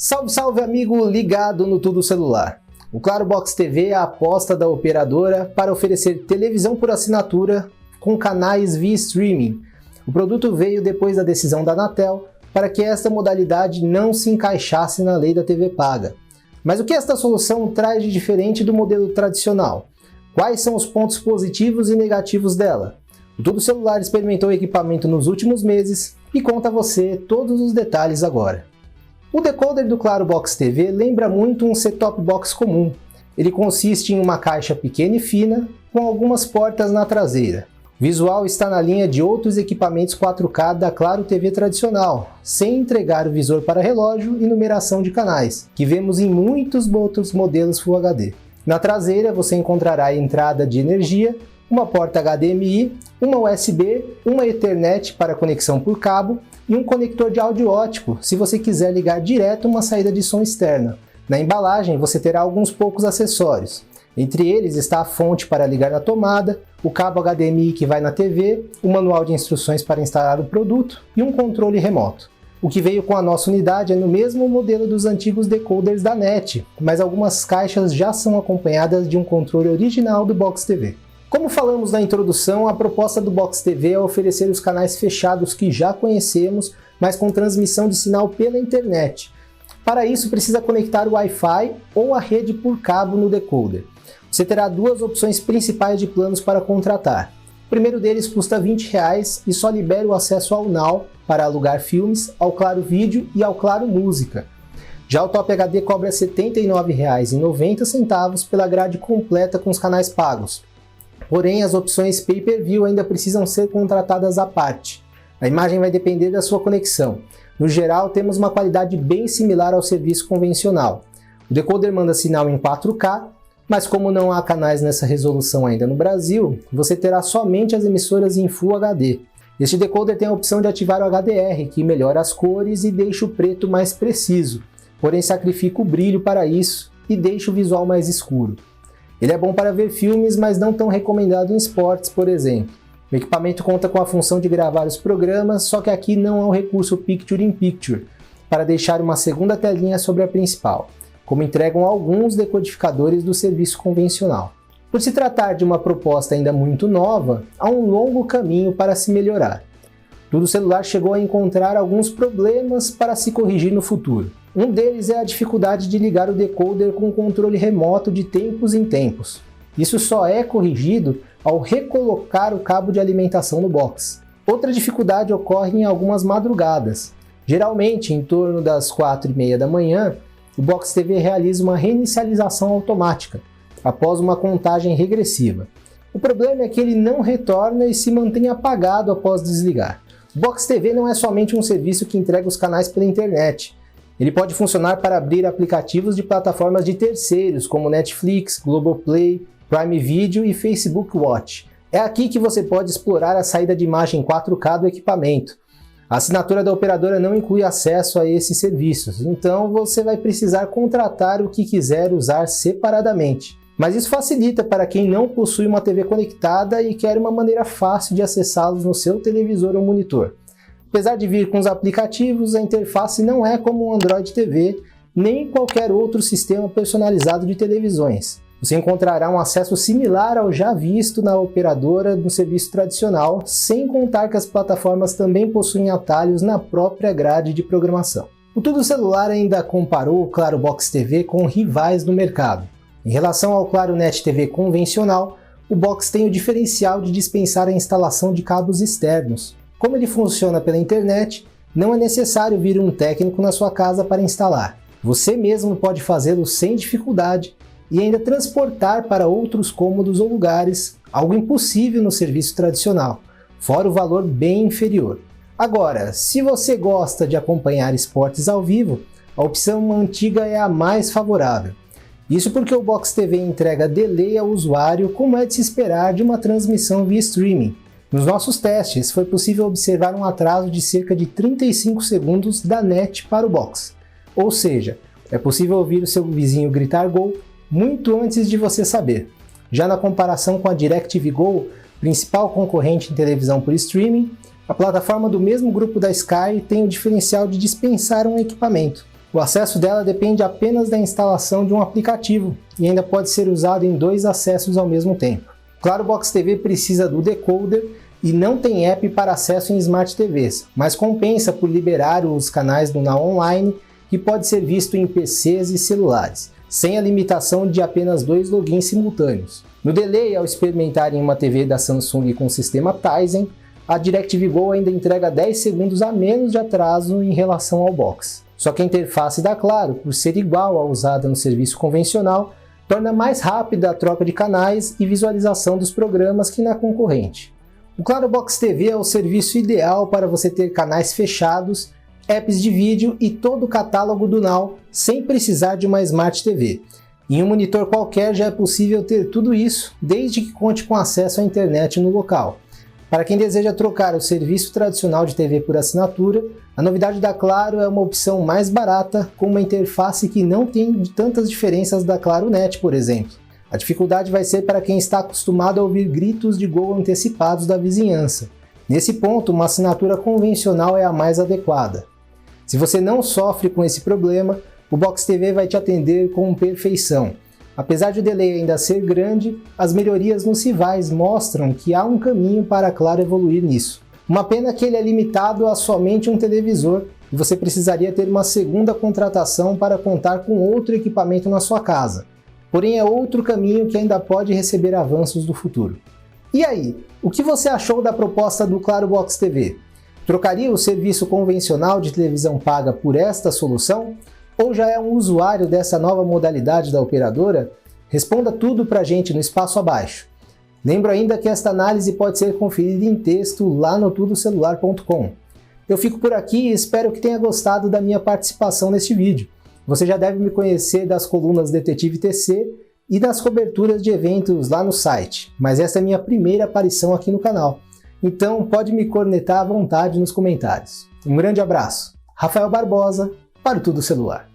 Salve, salve amigo ligado no Tudo Celular. O Claro Box TV é a aposta da operadora para oferecer televisão por assinatura com canais via streaming. O produto veio depois da decisão da Anatel para que esta modalidade não se encaixasse na lei da TV paga. Mas o que esta solução traz de diferente do modelo tradicional? Quais são os pontos positivos e negativos dela? O Tudo Celular experimentou o equipamento nos últimos meses e conta a você todos os detalhes agora. O decoder do Claro Box TV lembra muito um set-top box comum. Ele consiste em uma caixa pequena e fina, com algumas portas na traseira. O visual está na linha de outros equipamentos 4K da Claro TV tradicional, sem entregar o visor para relógio e numeração de canais, que vemos em muitos outros modelos Full HD. Na traseira você encontrará a entrada de energia, uma porta HDMI, uma USB, uma Ethernet para conexão por cabo e um conector de áudio ótico, se você quiser ligar direto uma saída de som externa. Na embalagem você terá alguns poucos acessórios. Entre eles está a fonte para ligar na tomada, o cabo HDMI que vai na TV, o manual de instruções para instalar o produto e um controle remoto. O que veio com a nossa unidade é no mesmo modelo dos antigos decoders da NET, mas algumas caixas já são acompanhadas de um controle original do Box TV. Como falamos na introdução, a proposta do Box TV é oferecer os canais fechados que já conhecemos, mas com transmissão de sinal pela internet. Para isso precisa conectar o Wi-Fi ou a rede por cabo no decoder. Você terá duas opções principais de planos para contratar. O primeiro deles custa R$20 e só libera o acesso ao Now para alugar filmes, ao Claro Vídeo e ao Claro Música. Já o Top HD cobra R$ 79,90 pela grade completa com os canais pagos. Porém, as opções Pay-Per-View ainda precisam ser contratadas à parte. A imagem vai depender da sua conexão. No geral, temos uma qualidade bem similar ao serviço convencional. O decoder manda sinal em 4K, mas como não há canais nessa resolução ainda no Brasil, você terá somente as emissoras em Full HD. Este decoder tem a opção de ativar o HDR, que melhora as cores e deixa o preto mais preciso, porém sacrifica o brilho para isso e deixa o visual mais escuro. Ele é bom para ver filmes, mas não tão recomendado em esportes, por exemplo. O equipamento conta com a função de gravar os programas, só que aqui não há o recurso Picture-in-Picture, para deixar uma segunda telinha sobre a principal, como entregam alguns decodificadores do serviço convencional. Por se tratar de uma proposta ainda muito nova, há um longo caminho para se melhorar. Tudo Celular chegou a encontrar alguns problemas para se corrigir no futuro. Um deles é a dificuldade de ligar o decoder com controle remoto de tempos em tempos. Isso só é corrigido ao recolocar o cabo de alimentação no box. Outra dificuldade ocorre em algumas madrugadas. Geralmente, em torno das 4h30 da manhã, o Box TV realiza uma reinicialização automática, após uma contagem regressiva. O problema é que ele não retorna e se mantém apagado após desligar. O Box TV não é somente um serviço que entrega os canais pela internet. Ele pode funcionar para abrir aplicativos de plataformas de terceiros, como Netflix, Globoplay, Prime Video e Facebook Watch. É aqui que você pode explorar a saída de imagem 4K do equipamento. A assinatura da operadora não inclui acesso a esses serviços, então você vai precisar contratar o que quiser usar separadamente. Mas isso facilita para quem não possui uma TV conectada e quer uma maneira fácil de acessá-los no seu televisor ou monitor. Apesar de vir com os aplicativos, a interface não é como um Android TV, nem qualquer outro sistema personalizado de televisões. Você encontrará um acesso similar ao já visto na operadora no serviço tradicional, sem contar que as plataformas também possuem atalhos na própria grade de programação. O Tudo Celular ainda comparou o Claro Box TV com rivais no mercado. Em relação ao Claro Net TV convencional, o Box tem o diferencial de dispensar a instalação de cabos externos. Como ele funciona pela internet, não é necessário vir um técnico na sua casa para instalar. Você mesmo pode fazê-lo sem dificuldade e ainda transportar para outros cômodos ou lugares, algo impossível no serviço tradicional, fora o valor bem inferior. Agora, se você gosta de acompanhar esportes ao vivo, a opção antiga é a mais favorável. Isso porque o Box TV entrega delay ao usuário, como é de se esperar de uma transmissão via streaming. Nos nossos testes, foi possível observar um atraso de cerca de 35 segundos da NET para o Box. Ou seja, é possível ouvir o seu vizinho gritar gol muito antes de você saber. Já na comparação com a DirecTV Go, principal concorrente em televisão por streaming, a plataforma do mesmo grupo da Sky tem o diferencial de dispensar um equipamento. O acesso dela depende apenas da instalação de um aplicativo e ainda pode ser usado em 2 acessos ao mesmo tempo. Claro Box TV precisa do decoder e não tem app para acesso em Smart TVs, mas compensa por liberar os canais do Now Online, que pode ser visto em PCs e celulares, sem a limitação de apenas 2 logins simultâneos. No delay, ao experimentar em uma TV da Samsung com sistema Tizen, a DirecTV Go ainda entrega 10 segundos a menos de atraso em relação ao box. Só que a interface da Claro, por ser igual à usada no serviço convencional, torna mais rápida a troca de canais e visualização dos programas que na concorrente. O Claro Box TV é o serviço ideal para você ter canais fechados, apps de vídeo e todo o catálogo do Now sem precisar de uma Smart TV. Em um monitor qualquer já é possível ter tudo isso, desde que conte com acesso à internet no local. Para quem deseja trocar o serviço tradicional de TV por assinatura, a novidade da Claro é uma opção mais barata, com uma interface que não tem tantas diferenças da Claro Net, por exemplo. A dificuldade vai ser para quem está acostumado a ouvir gritos de gol antecipados da vizinhança. Nesse ponto, uma assinatura convencional é a mais adequada. Se você não sofre com esse problema, o Box TV vai te atender com perfeição. Apesar de o delay ainda ser grande, as melhorias nos rivais mostram que há um caminho para a Claro evoluir nisso. Uma pena que ele é limitado a somente um televisor e você precisaria ter uma segunda contratação para contar com outro equipamento na sua casa. Porém é outro caminho que ainda pode receber avanços do futuro. E aí, o que você achou da proposta do Claro Box TV? Trocaria o serviço convencional de televisão paga por esta solução? Ou já é um usuário dessa nova modalidade da operadora? Responda tudo pra gente no espaço abaixo. Lembro ainda que esta análise pode ser conferida em texto lá no tudocelular.com. Eu fico por aqui e espero que tenha gostado da minha participação neste vídeo. Você já deve me conhecer das colunas Detetive TC e das coberturas de eventos lá no site, mas esta é minha primeira aparição aqui no canal. Então pode me cornetar à vontade nos comentários. Um grande abraço. Rafael Barbosa para o Tudo Celular.